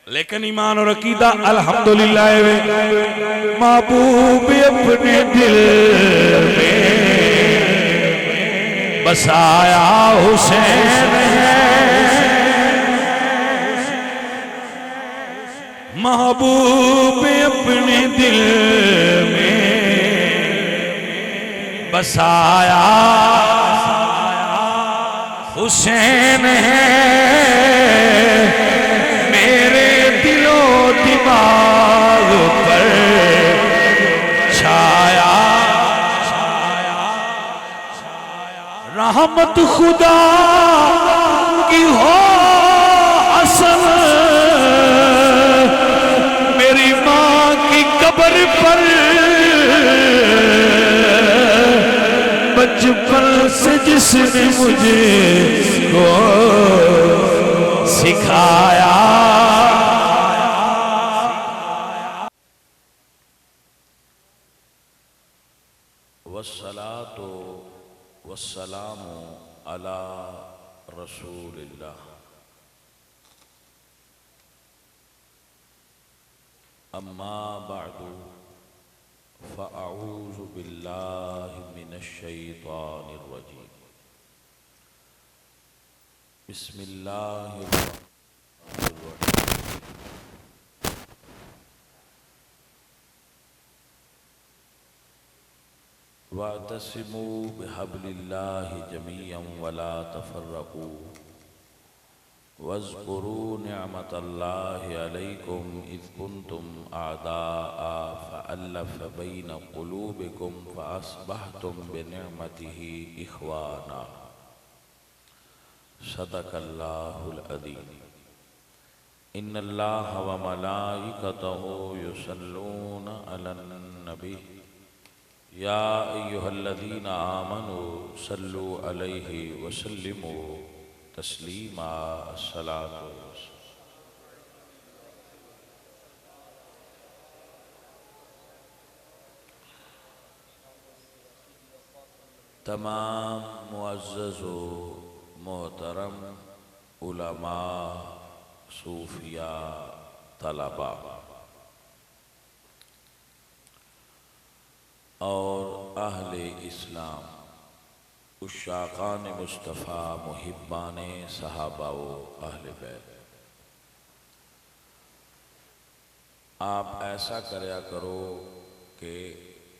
लेकिन ईमान और अकीदा अल्हम्दुलिल्लाह महबूब अपने दिल में बसाया हुसैन है। महबूब अपने दिल में बसाया हुसैन है। मेरे दिलो दिमाग पर छाया रहमत खुदा की हो असल। मेरी माँ की कब्र पर बचपन से जिसने मुझे को सिखाया। वस्सलातु वस्सलामु अला रसूलिल्लाह। अम्मा बादु फ़अऊज़ु बिल्लाहि मिनश्शैतानिर रजीम। बिस्मिल्लाहिर्रहमानिर्रहीम। वातसिमू बिहब्लिल्लाहि जमीअन वला तफर्रकू वज़्कुरू निअमतल्लाहि अलैकुम इज़ कुंतुम आदाअ फ़अल्लफ़ बैन क़ुलूबिकुम फ़अस्बहतुम बिनिअमतिही इख़वाना। सदक़ल्लाहुल अज़ीम। इन्नल्लाह व मलाइकतहु युसल्लूना अलन नबी या अय्युहल्लज़ीना आमनू सल्लू अलैहि वसल्लिमू तस्लीमा। अस्सलातु तमाम मुअज़्ज़ज़ो मोहतरम उलमा, सूफिया, तलबा और अहले इस्लाम, उश्शाक़ान मुस्तफ़ा, मुहिब्बान सहाबा व अहले बैत, आप ऐसा करया करो कि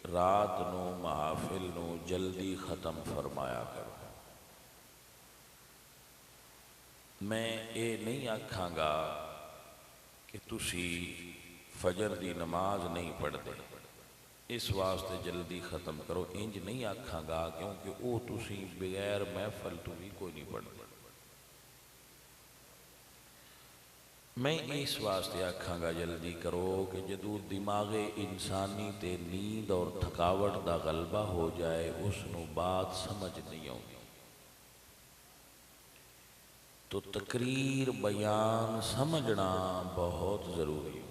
रात नू महफिल नू जल्दी ख़त्म फरमाया करो। मैं ये नहीं आखांगा कि तुसी फजर दी नमाज नहीं पढ़ते, इस वास्ते जल्दी ख़त्म करो, इंज नहीं आखांगा, क्योंकि वो तुसी बगैर महफल तो भी कोई नहीं पढ़ते। मैं इस वास्ते आखांगा जल्दी करो कि जदों दिमागे इंसानी ते नींद और थकावट का गलबा हो जाए, उसनों बात समझ नहीं आती। तो तकरीर बयान समझना बहुत ज़रूरी है।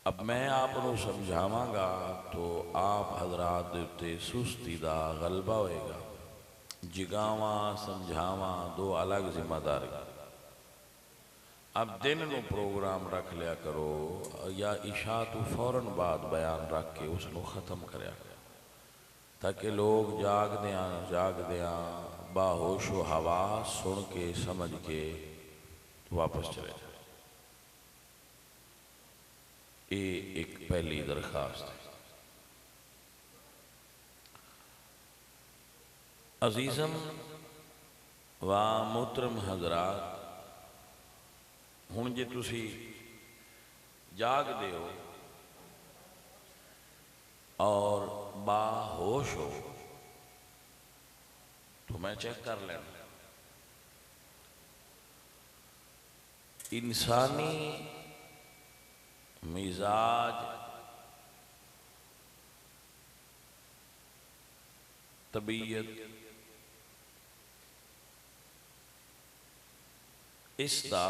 अब मैं आपको समझावांगा तो आप हजरात दे उत्ते सुस्ती दा गलबा होएगा। जिगावा समझावा दो अलग जिम्मेदारी। अब दिन नू प्रोग्राम रख लिया करो या इशा तो फौरन बाद बयान रख के उसनों ख़त्म करया करो, ताकि लोग जागदियां बाहोश व हवास सुन के समझ के वापस चले जाए। ये एक पहली दरखास्त है। अजीज़म व मोहतरम हजरात, हुण जे तुसी जागदे हो और बाहोश हो तो मैं चेक कर लेना। इंसानी मिजाज तबीयत इसका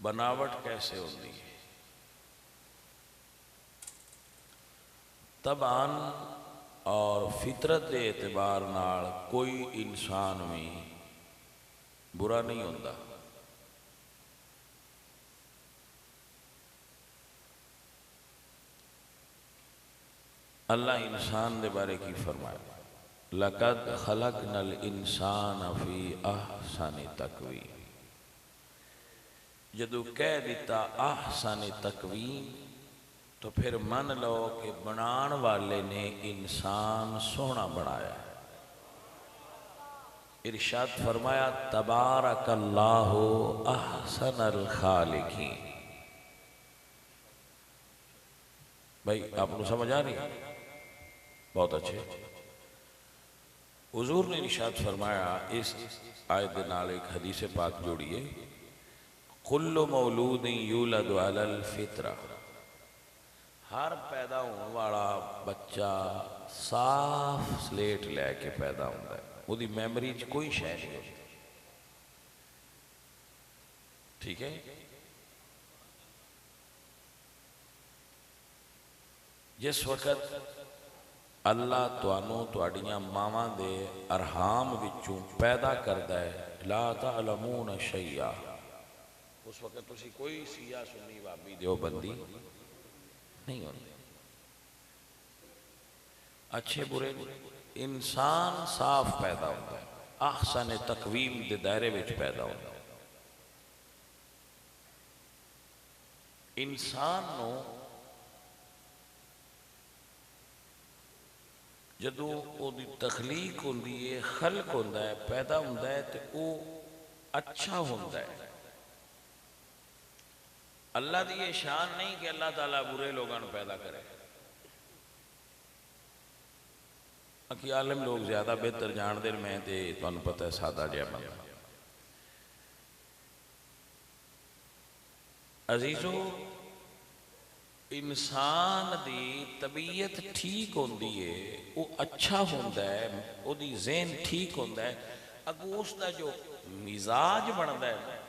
बनावट कैसे होती है। तबान और फितरत के एतबार नाल कोई इंसान भी बुरा नहीं होता। अल्लाह इंसान के बारे की फरमाया, लक़द खलक़नल इंसान फी अहसनि तक़वीम। जदों कह दिता अहसन तकवीम तो फिर मन लो कि बनाने वाले ने इंसान सोहना बनाया। इरशाद फरमाया, तबारकल्लाहु अहसनुल खालिकीन। भाई आपको समझ आ रही? बहुत अच्छे। हुजूर ने इरशाद फरमाया, इस आयत के नाल एक हदीस पाक जोड़िए, कुल्लु मौलूदिन यूलदु अलल फितरा। हर पैदा होने वाला बच्चा साफ स्लेट लैके पैदा होता है, उसकी मैमरी च कोई शै नहीं होती। ठीक है। जिस वक्त अल्लाह तुहानू तुहाड़ियां मावां दे अरहाम विचों पैदा करता है, ला तअलमून शैया, उस वक्त तुसी कोई सिया सुन्नी वाबी देवबंदी नहीं होती। अच्छे बुरे इंसान साफ पैदा होता है, अहसन तकवीम के दायरे में पैदा होता है। इंसान नू जदों ओदी तखलीक होंदी है, खलक होंदा है, पैदा होंदा है, तो वो अच्छा होंदा है। अल्लाह की ये शान नहीं कि अल्लाह ताला बुरे लोगों को पैदा करे। बाकी आलम लोग ज्यादा बेहतर जानते हैं, मैं तो तुहानू पता है सादा जिहा बंदा। अजीजो, इंसान की तबीयत ठीक होंदी है, वो अच्छा होंदा है, उसकी ज़हन ठीक होंदा है, अगों उसका जो मिजाज बनता है,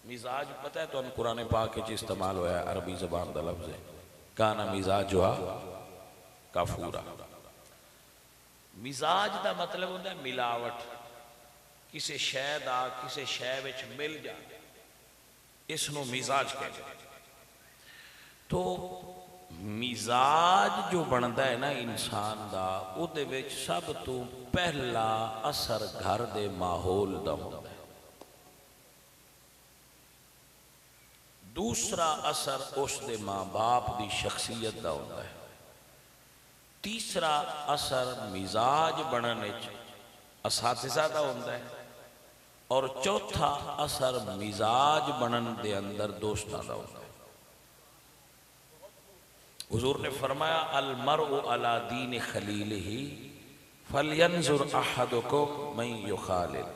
मिजाज पता है तुहानू कुरान पाक च इस्तेमाल होया अरबी जबान का लफ्ज़ है, काना मिजाजुहा काफूरा। मिजाज का मतलब होंदा है मिलावट, किसी शै दा किसी शै विच मिल जाए, इसनों मिजाज कहते हैं। तो मिजाज जो बनता है ना इंसान का, उहदे विच सब तो पहला असर घर के माहौल का होता है, दूसरा असर उसके माँ बाप की शख्सियत का होता है, तीसरा असर मिजाज बनने असातिज़ा का होता है, और चौथा असर मिजाज बनन के अंदर दोस्तों का होता है। हुजूर ने फरमाया, अल मरउ अला दीन खलीलिही फलयंजुर अहदुकुम मन युखालिल।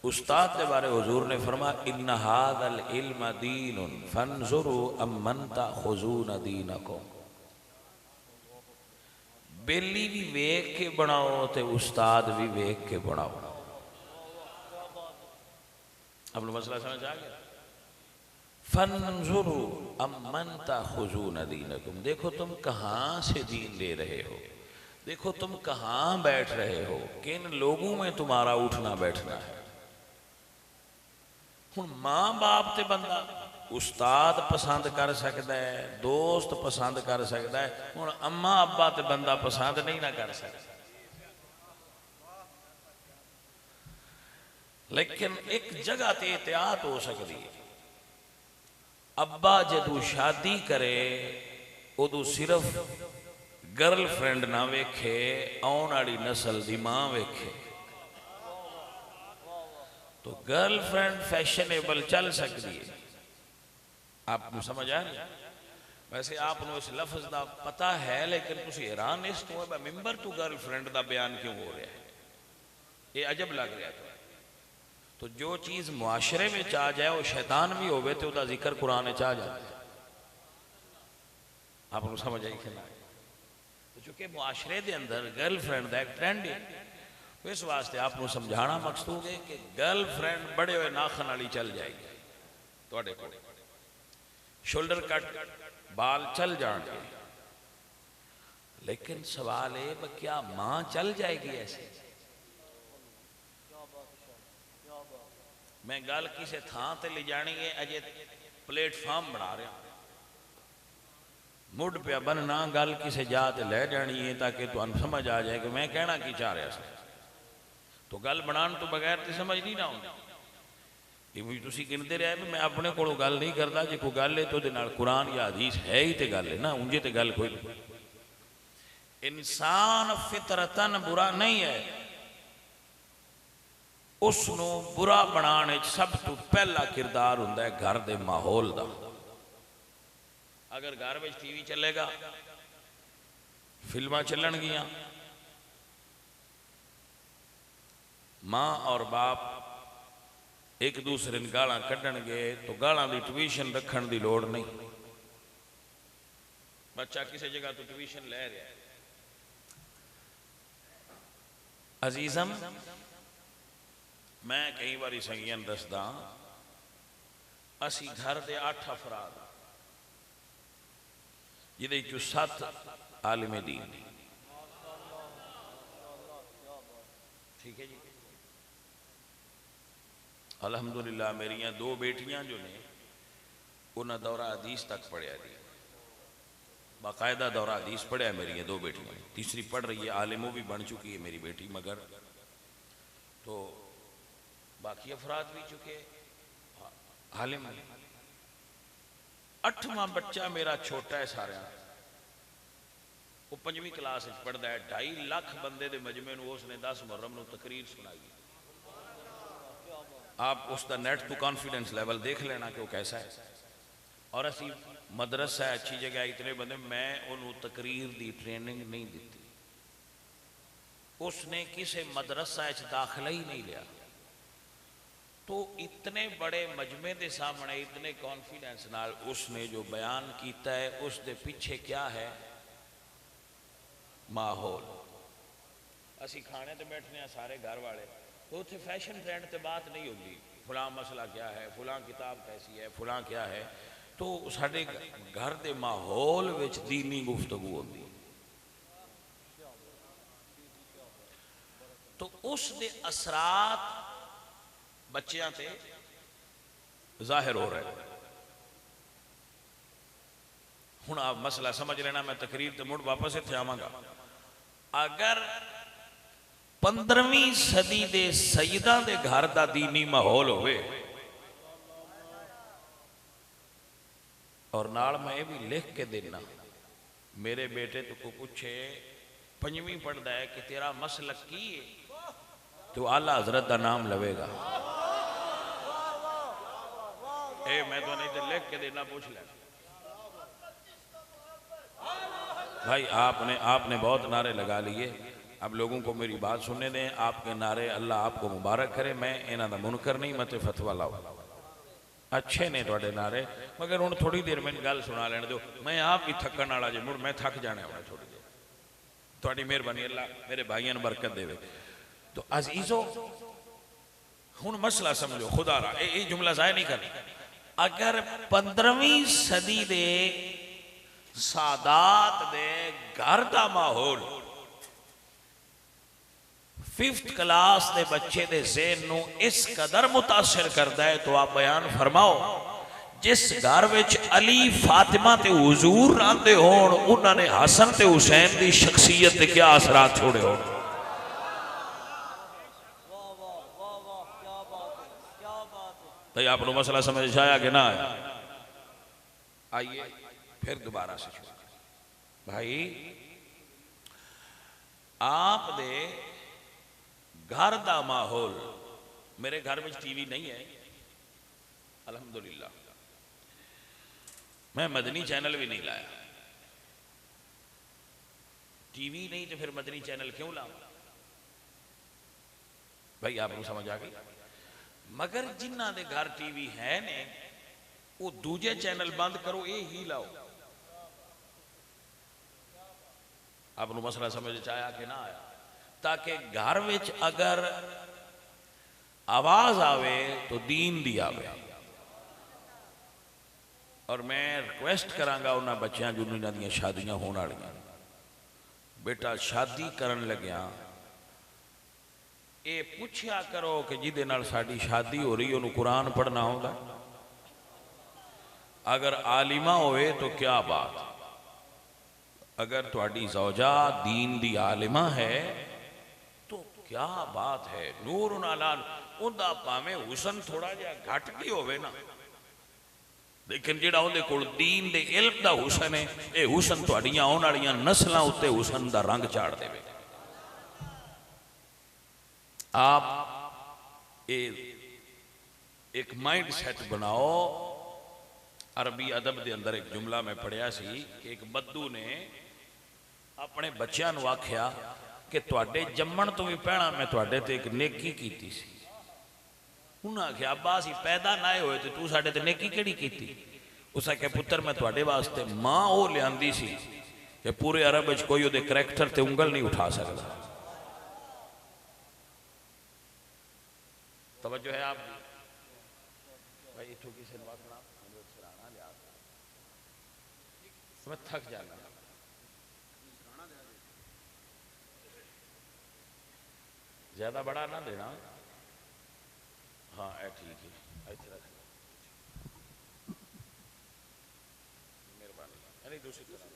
उस्ताद के बारे हुजूर ने फरमाया, इन्ना हादल इल्म दीनुन फंजुरु अम्मन ताखुजून दीनकुम। बेली भी वेख के बनाओ तो उस्ताद भी वेख के बनाओ। अपना मसला समझ आ गया? फंजुरु अम्मन ताखुजून दीनकुम, देखो तुम कहाँ से दीन ले रहे हो, देखो तुम कहाँ बैठ रहे हो, किन लोगों में तुम्हारा उठना बैठना है। हुण मां बाप ते बंदा उस्ताद पसंद कर सकता है, दोस्त पसंद कर सकता है, हुण अम्मा अब्बा ते बंदा पसंद नहीं ना कर सकता। लेकिन एक जगह ते एहतियात हो सकती है, अब्बा जदों शादी करे उदों सिर्फ गर्लफ्रेंड ना वेखे, आने वाली नस्ल की मां वेखे। तो गर्लफ्रेंड फैशनेबल चल सकती है, आपको समझ आ रही? वैसे आपको इस लफ्ज़ का पता है, लेकिन तुम हैरान इस तो है मिंबर तू गर्लफ्रेंड का बयान क्यों हो रहा है, ये अजब लग रहा है। तो जो चीज़ मुआशरे में आ जाए, वो शैतान भी होवे तो उसका जिक्र कुरान में आ जाए। आपको समझ आई कि ना? तो चूंकि मुआशरे के अंदर गर्लफ्रेंड का एक ट्रेंड है, तो इस वास्ते आपको समझाना मकसूद है कि गर्लफ्रेंड बड़े हुए नाखन वाली चल जाएगी, थोड़े को शोल्डर कट बाल चल जाएंगे, लेकिन सवाल है क्या मां चल जाएगी ऐसे? मैं गल किसी थां ते ले जानी है, अजे प्लेटफार्म बना रहा, मुड पिया बनना, गल किसी जा ते लै जानी है ताकि तुहानू समझ आ जाए कि मैं कहना की चाह रहा था। तो गल बनाने तो बगैर तो समझ नहीं ना आती। भी तुसी गिनते रहे भी मैं अपने को गल नहीं करता, जो कोई गल है तो कुरान या हदीस है ही तो गल है ना, उंजे तो गल कोई नहीं। इंसान फितरतन बुरा नहीं है, उसनू बुरा बनाने सब तो पहला किरदार हुंदा है घर के माहौल का। अगर घर में टीवी चलेगा, फिल्मां चलणगियां, मां और बाप एक दूसरे ने गालां कढ़णगे तो गालां दी ट्यूशन रखण दी लोड़ नहीं। बच्चा किसी जगह तो ट्यूशन ले रहा है। अजीजम, मैं कई बारी संगियां दसदा, असी घर के 8 अफराद जिहदे चों 7 आलिमे दीन, ठीक है जी। अल्हम्दुलिल्लाह मेरिया 2 बेटियां जो ने उन्हें दौरा हदीस तक पढ़िया जी, बाकायदा दौरा हदीस पढ़िया मेरिया 2 बेटियां। तीसरी पढ़ रही है, आलिम भी बन चुकी है मेरी बेटी, मगर तो बाकी अफराद भी चुके आलिम। 8वां बच्चा मेरा छोटा है सारे, वो 5वीं क्लास पढ़ता है। 2.5 लाख बंदे के मजमे में उसने 10 मुहर्रम को तकरीर सुनाई। आप उसका नेट तो कॉन्फिडेंस लेवल देख लेना कि वो कैसा है। और असी मदरसा है, अच्छी जगह, इतने बंदे, मैं उन्होंने तकरीर की ट्रेनिंग नहीं दी, उसने किसी मदरसा दाखिला ही नहीं लिया। तो इतने बड़े मजमे के सामने इतने कॉन्फिडेंस नाल उसने जो बयान किया है, उसके पीछे क्या है? माहौल। असी खाने तो बैठने हैं सारे घर वाले, तो उत्थे फैशन ट्रेंड ते बात नहीं होगी, फलां मसला क्या है, फलां किताब कैसी है, फलां क्या है। तो साडे घर के माहौल विच दीनी गुफ्तगू होती, तो उस दे असरात बच्चों ते जाहिर हो रहे। हुण आप मसला समझ लेना, मैं तकरीर ते मुड़ वापस इत्थे आवांगा। अगर 15वीं सदी के सईदा के घर का दीनी माहौल होवे, और नाल मैं ये भी लिख के देना, मेरे बेटे तो को पूछे 5वीं पढ़ता है कि तेरा मसलक की है, तो आला हजरत का नाम लवेगा। ए मैं तो नहीं तो लिख के देना, पूछ लेना भाई। आपने बहुत नारे लगा लिए, अब लोगों को मेरी बात सुनने दें। आपके नारे अल्लाह आपको मुबारक करे, मैं इन्हों का मुनकर नहीं, मत फतवा लाओ। अच्छे ने थोड़े नारे, मगर हुण थोड़ी देर मैंने गल सुना लेने दो, मैं आप भी थकन वाला जे, मुड़ मैं थक जाने वाला थोड़ी देर। थोड़ी मेहरबानी, अल्लाह मेरे भाइयों बरकत देवे। तो अजीजो हुण मसला समझो, खुदा रा ये जुमला जाया नहीं करना। अगर 15वीं सदी दे सादात दे घर का माहौल 5th क्लास के बच्चे के ज़हन नू इस कदर मुतासिर करता है, तो आप बयान फरमाओ जिस घर विच अली फातिमा ते हुजूर रहंदे होण, उन्होंने हसन ते हुसैन की शख्सियत ते क्या असरात छोड़े हो। भाई आपको मसला समझ आया कि ना आया? आइए फिर दोबारा से भाई, आप दे घर का माहौल, मेरे घर में टीवी नहीं है अल्हम्दुलिल्लाह, मैं मदनी चैनल भी नहीं लाया। टीवी नहीं तो फिर मदनी चैनल क्यों लाऊं? भाई आपको समझ आ गई। मगर जिन्हां दे घर टीवी है ने, वो दूजे चैनल बंद करो, ये ही लाओ। आपको मसला समझ आया कि ना आया? ताकि घर विच अगर आवाज आवे तो दीन दी आवे। और मैं रिक्वेस्ट करांगा उन्होंने बच्चों जिन्होंने दी शादियां होने वाली, बेटा शादी करन लग्या ये पूछया करो कि जिदे नाल साडी शादी हो रही उन्होंने कुरान पढ़ना होगा। अगर आलिमा होए तो क्या बात, अगर तुहाडी ज़ौजा दीन दी आलिमा है तो क्या बात है। नूर नाल उनदा भावें हुसन थोड़ा जिहा घट भी होवे ना, लेकिन जिहड़ा उहदे कोल दीन दे इल्म दा हुसन है, ये हुसन तुहाडियां आउण वालियां नस्लां उत्ते हुसन दा रंग चाड़ देवे। आप एक माइंड सैट बनाओ। अरबी अदब के अंदर एक जुमला मैं पढ़िया सी कि एक बद्दू ने अपने बच्चों को आख्या कि तुहाडे जम्मण तो भी पहला मैं तुहाडे ते एक नेकी कीती सी। उन्हें आख्या अब्बा असीं पैदा ना होए तो तू साडे ते नेकी किहड़ी कीती। उस आख्या पुत्र मैं तुहाडे वास्ते मां वो लियांदी सी कि पूरे अरब विच कोई उहदे करैक्टर ते उंगल नहीं उठा सकता। तवज्जो है आप भाई, इथों किसी ने आखना सराहना लिया, मैं थक जाना। ज्यादा बड़ा ना देना। हाँ ए ठीक है, इथे रख मेहरबानी। नहीं दूसरी तरह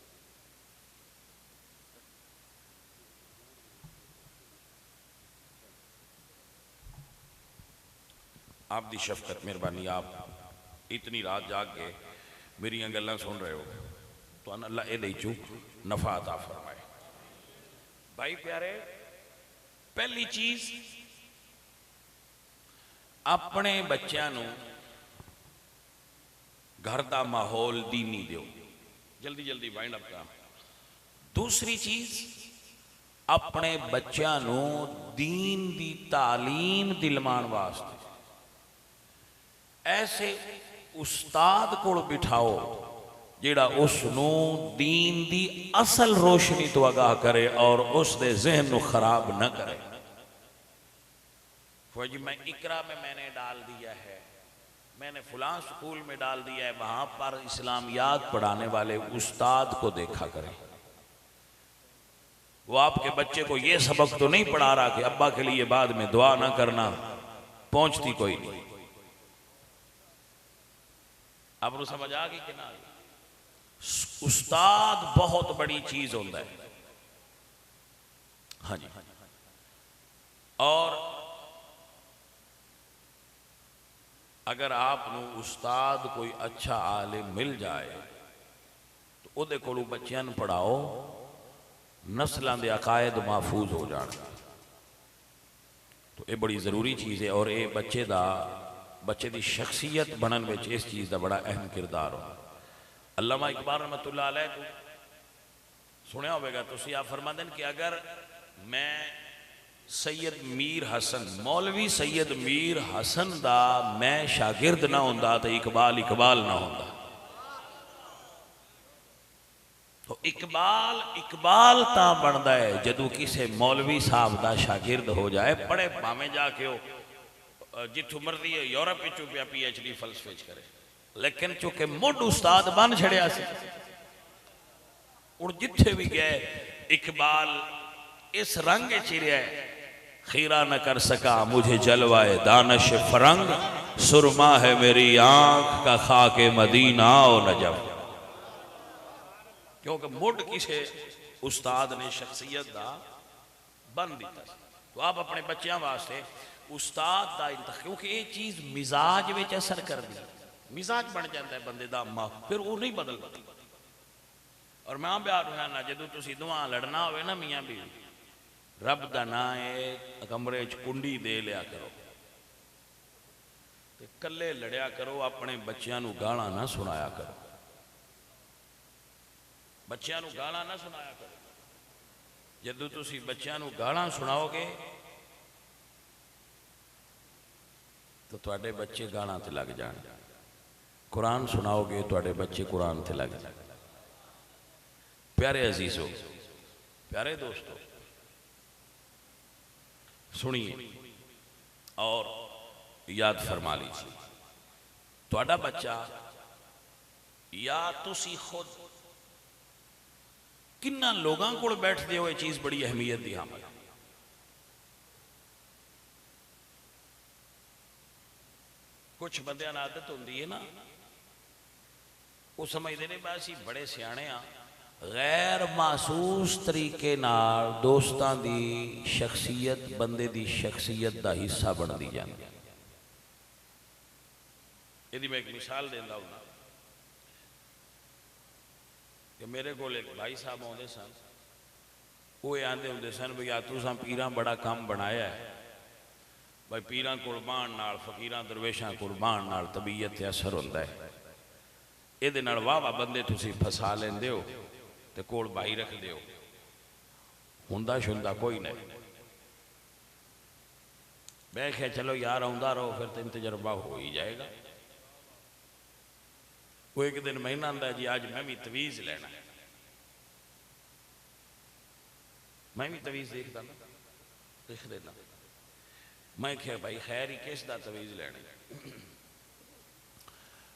आप दी शफकत मेहरबानी। आप इतनी रात जाग के मेरी गल्लां सुन रहे हो तो अल्लाह ये चू नफा अता फरमाए। भाई प्यारे, पहली चीज अपने बच्चों को घर का माहौल दीनी दो। जल्दी जल्दी वाइंड अप कर। दूसरी चीज अपने बच्चों को दीन दी तालीम दिलवान वास्ते ऐसे उस्ताद को बिठाओ जिहड़ा उसनू दीन दी असल रोशनी तो आगाह करे और उसके जहन को खराब न करे। फौजी मैं इकरा में मैंने डाल दिया है, मैंने फलां स्कूल में डाल दिया है, वहां पर इस्लामियात पढ़ाने वाले उस्ताद को देखा करें। वो आपके बच्चे को ये सबक तो नहीं पढ़ा रहा कि अब्बा के लिए बाद में दुआ ना करना, पहुंचती कोई नहीं। अब समझ आ गई कि ना? उस्ताद बहुत बड़ी चीज होता है। हाँ जी। और अगर आपको उस्ताद कोई अच्छा आलिम मिल जाए तो उहदे कोलों बच्चों को पढ़ाओ, नस्लों के अकायद महफूज हो जाए। तो ये बड़ी ज़रूरी चीज़ है और ये बच्चे की शख्सियत बनने में इस चीज़ का बड़ा अहम किरदार हो। अल्लामा इकबाल रहमतुल्लाह अलैह को सुनिया होगा तुसी, आप फरमाते हैं कि अगर मैं सैयद मीर हसन, मौलवी सैयद मीर हसन दा मैं शागिर्द ना होंदा तो इकबाल इकबाल ना होंदा। तो इकबाल इकबाल ता बनता है जदों किसी मौलवी साहब का शागिर्द हो जाए। पढ़े भावें जाके हो जिथों मर्जी है यूरोप पिया PhD फलसफे करे, लेकिन चूंकि मुढ़ उस्ताद बन छड़िया सी, और जिथे भी गए इकबाल इस रंग चिरिया, खीरा न कर सका मुझे जलवाए दानश फरंग, सुरमा है मेरी आंख का खाके मदीना ओ नजम। क्योंकि मुढ़ किसे उस्ताद ने शख्सियत का बन दिता। तो आप अपने बच्चों वास्ते उस्ताद का इंतखाब, क्योंकि ये चीज़ मिजाज में असर कर दी, मिजाज बन जाता है बंदे का, फिर वो नहीं बदलता। और मैं ब्याह ना जो तुम दुआ लड़ना हो ना मियाँ बीवी, रब का ना है कमरे च कुंडी दे लिया करो, ते कल्ले लड़िया करो, अपने बच्चों को गाला ना सुनाया करो, बच्चों को गाला ना सुनाया करो। जदों तुम बच्चों को गाला सुनाओगे तो तुहाडे बच्चे गाना ते लग जाण, कुरान सुनाओगे तुहाडे बच्चे कुरान ते लग जाण। प्यारे अजीजों, प्यारे दोस्तों, सुनिए और याद फरमा लीजिए, तुहाडा बच्चा या तुसी खुद किन्ना लोगों को बैठते हो, ये चीज़ बड़ी अहमियत दी। हाँ कुछ बंदियां दी आदत होंदी है ना, वो समझते ने बस असीं बड़े सियाणे आ, गैर महसूस तरीके नाल दोस्तां दी शख्सियत बंदे दी शख्सियत दा हिस्सा बनती जाती। यदि मैं एक मिसाल देंदा हूं कि मेरे को एक भाई साहब आते सन, वो आते होंगे सन भी आ तुसां पीरां बड़ा काम बनाया है, भाई पीरां कोल बाण नाल फकीरां दरवेशां कोल बाण नाल तबीयत ते असर होंदा है, इहदे नाल वाह वाह बंदे तुसीं फसा लैंदे हो ते कोल भाई रखदे हो, हुंदा शुंदा कोई नहीं। मैं क्या चलो यार आउंदा रहो फिर तेन तजर्बा हो ही जाएगा। वो एक दिन महीना आंदा जी आज मैं भी तवीज़ लेना है, मैं भी तवीज़ देखता ना लिख देना। मैं क्या भाई खैर ही किस दा तवीज़ लेना,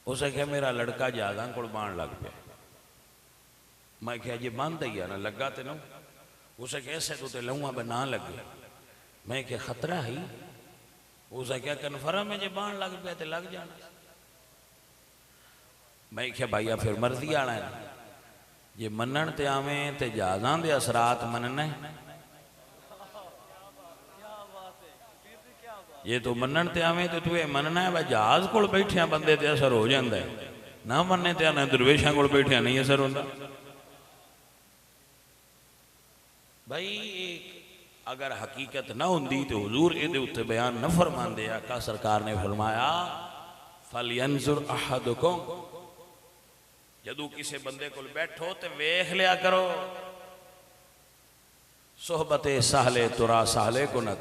उसे क्या मेरा लड़का ज्यादा कोल बाण लग पिया। मैं क्या जी बंद ही ना लगा तो ना, उसे कैसे तू तो लऊँगा मैं ना लगे। मैं क्या खतरा ही, उसे क्या कन्फर्म है जो बाण लग पिया तो लग जाना। मैं क्या भाई फिर मर्जी आना है, जे मनन ते आवें ते जहाज़ां दे असरात मनना है, जे तू मनन ते आवें तो तू ये मनना है भाई जहाज़ कोल बैठिया बंदे ते असर हो जाता है, ना मनने ते आना दरवेशां कोल बैठिया नहीं असर होता। भाई अगर हकीकत ना होंदी तो हुजूर इहदे उत्ते बयान न फरमांदे। आका सरकार ने फरमाया फलयंजुर अहदुकुम, जदू किसी बंदे को बैठो तो वेख लिया करो सोहबते साहले तुरा साहले कुनत,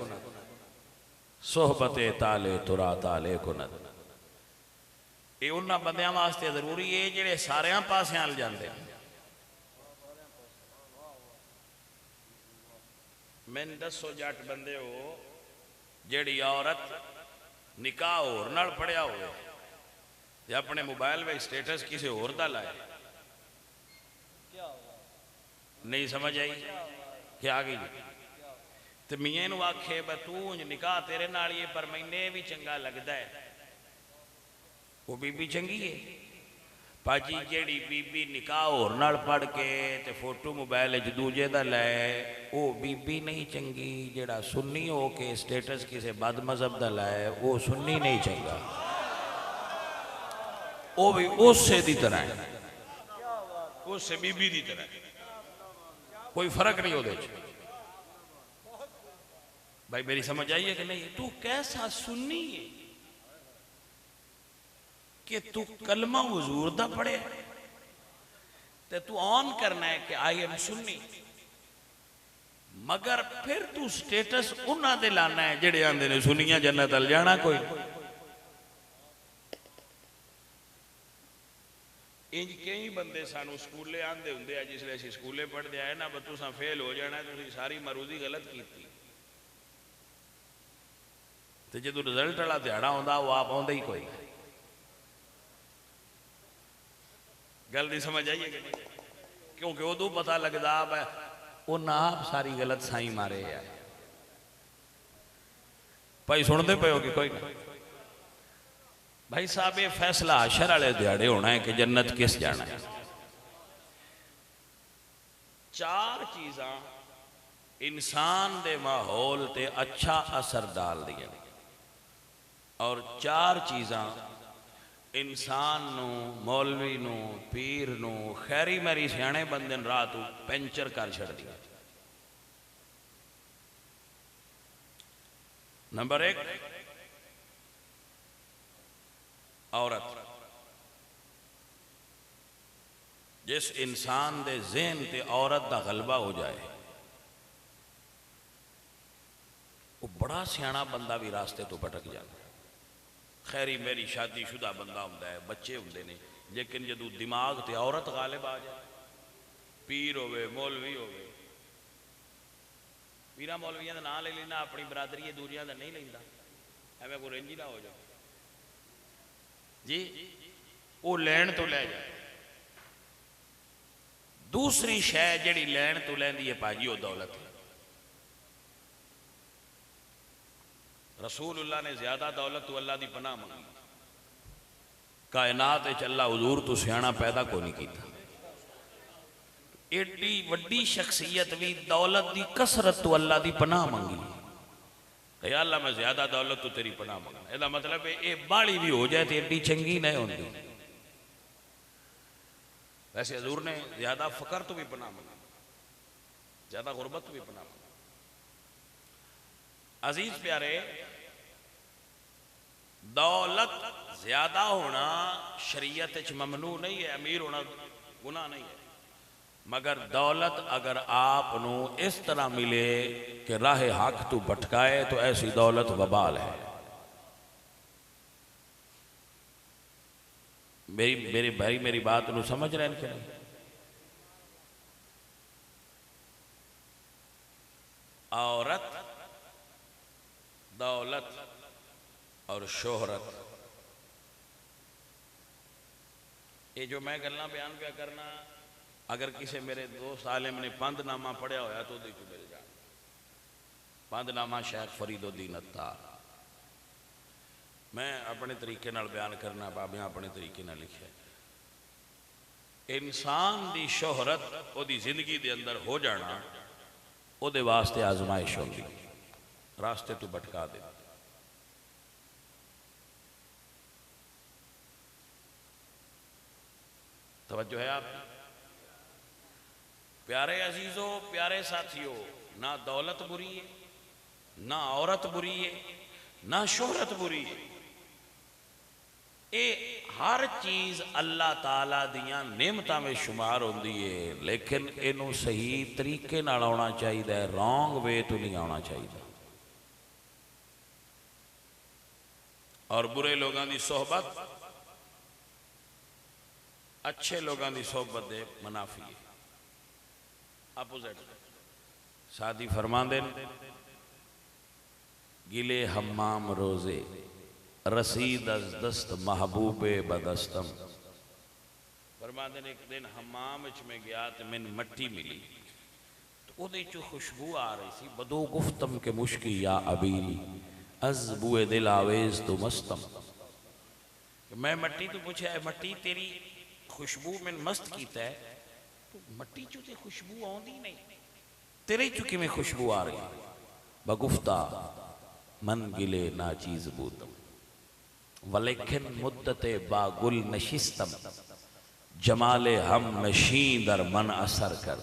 सोहबते ताले तुरा ताले कुनत। ये उन्होंने बंदियां वास्ते जरूरी है जिहड़े सारे पासे हल जाते हैं। मैंने दसो जट बंदे हो जिहड़ी औरत निकाह होर नाल पढ़िया होवे ते अपने मोबाइल में स्टेटस किसी होर दा लाए, नहीं समझ आई क्या आ गई तो मियाँ नूं आखे ब तू निकाह तेरे नाल ही है पर मैंने भी चंगा लगता है, वो बीबी चंगी है। भाजी जेड़ी बीबी निकाह होर नाल पढ़ के ते फोटो मोबाइल दूजे दा लाए वो बीबी नहीं चंगी, जेड़ा सुन्नी हो के स्टेटस किसी बद मजहब दा लाए वो सुन्नी नहीं चंगा, वो भी उसे दी तरह है, उस बीबी दी तरह, कोई फर्क नहीं होदे च। भाई मेरी समझ आई है कि नहीं? तू कैसा सुन्नी है कि तू कलमा हुजूर दा पढ़े ते तू ऑन करना है कि आई एम सुन्नी, मगर फिर तू स्टेटस उन्हां दे लाना है जेड़े आंदे ने सुन्नियां जन्नत अल जाना। कोई इंज कई बंदे सानू स्कूले आंदे हुंदे आ, जिसले असीं स्कूले पढ़दे आए ना तुसां फेल हो जाना, तुसीं सारी मरूदी गलत कीती, ते जदों रिजल्ट वाला दिहाड़ा आउंदा वो आप आउंदा ही कोई। गल नहीं समझ आई है कि नहीं? क्योंकि उदों पता लगता उन्हें आप सारी गलत साई मारे है। भाई सुनते पे हो कि कोई ना? भाई साहब ये फैसला हशर वाले दिहाड़े होना है कि जन्नत किस जाना है। चार चीज़ां इंसान दे माहौल ते अच्छा असर डाल दिया और चार चीज़ां इंसान नू मौलवी नू पीर नू खैरी मैरी सियाणे बंदे रात पेंचर कर छड़ दिया। नंबर एक औरत, जिस इंसान दे ज़हन ते औरत दा गलबा हो जाए वो बड़ा सियाणा बंदा भी रास्ते तो भटक जाता है। खैरी मेरी शादीशुदा बंदा होंदा है, बच्चे होंदे ने, लेकिन जदों दिमाग ते औरत गालिब आ जाए, पीर होवे मौलवी होवे, पीरा मौलवियां दा नाम ले लेना, अपनी बरादरी है दूरियां दा नहीं लेंदा, एवें कोई रेंजी ना हो जाए जी, वो लैन तो लै जाए। दूसरी शै जिहड़ी लैन तो लैंदी है भाजी वो दौलत है। रसूलुल्लाह ने ज्यादा दौलत तो अल्लाह की पनाह मंगी, कायनात अल्लाह हुजूर तो सियाणा पैदा को नहीं किया। एडी वड्डी शख्सियत भी दौलत की कसरत तो अल्लाह की पनाह मंगी। या अल्लाह मैं ज्यादा दौलत तो तेरी पनाह मंगना, ਇਹਦਾ मतलब ये बाली भी हो जाए तो एडी चंगी नहीं होती। वैसे हजूर ने ज्यादा फकर तो भी पनाह मंगा, ज्यादा गुरबत तो भी पनाह मंगा। अजीज प्यारे, दौलत ज्यादा होना शरीयत च ममनू नहीं है, अमीर होना गुनाह नहीं है, मगर दौलत अगर आपनू इस तरह मिले कि राह हक तू भटकाए तो ऐसी दौलत वबाल है। मेरी भाई मेरी बात नू समझ रहे हैं कि नहीं? औरत, दौलत और शोहरत, ये जो मैं गल्ला बयान क्या करना, अगर किसी मेरे दोस्त आलिम ने पंदनामा पढ़िया होया तो मिल जाए। पंदनामा शेख फरीदुद्दीन अत्तार, मैं अपने तरीके नाल बयान करना, बाबियां अपने तरीके नाल लिखिया। इंसान दी शोहरत ओदी जिंदगी दे अंदर हो जाना ओदे वास्ते आजमाइश होंदी, रास्ते तो भटका दे। तवज्जो है आप प्यारे अजीजों, प्यारे साथियों, ना दौलत बुरी है, ना औरत बुरी है, ना शोहरत बुरी है। ये हर चीज अल्लाह ताला दियां नेमतां में शुमार होंदी है, लेकिन इनू सही तरीके नाल आना चाहिए, रॉन्ग वे तो नहीं आना चाहिए। और बुरे लोगों की सोहबत अच्छे लोगों की सोहबत दे मुनाफी है, अपोजिट। शादी फरमांदे गिले हम्माम रोजे रसीद अज दस्त महबूबे बदस्तम। फरमांदे एक दिन हम्माम में गया तो मैंने मट्टी मिली, तो उहदे चो खुशबू आ रही सी, बदो गुफ्तम के मुश्की या अबीरी अज बुए दिल आवेज तो मस्तम। मैं मट्टी तो पूछा, मट्टी तेरी खुशबू मैंने मस्त कीता है, तो मट्टी चो ते खुशबू आउंदी नहीं, तेरे चो किवें खुशबू आ रही? बगुफ्ता मन गिले ना चीज बूतम वलेखिन मुद्दते बागुल नशिस्तम जमाले हम नशी दर मन असर कर।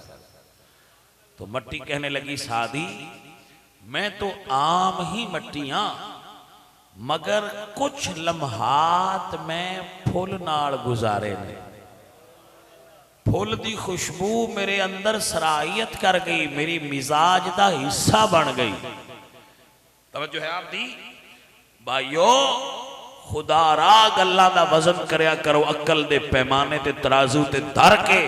तो मट्टी कहने लगी, सादी मैं तो आम ही मट्टी हाँ, मगर कुछ लम्हात मैं फुल नाल गुजारे ने, फुल दी खुशबू मेरे अंदर सराहियत कर गई, मेरी मिजाज का हिस्सा बन गई। तवज्जो है आप दी भाइयों, खुदा रा गल्लां दा वजन करया करो, अक्ल दे पैमाने ते तराजू ते धर के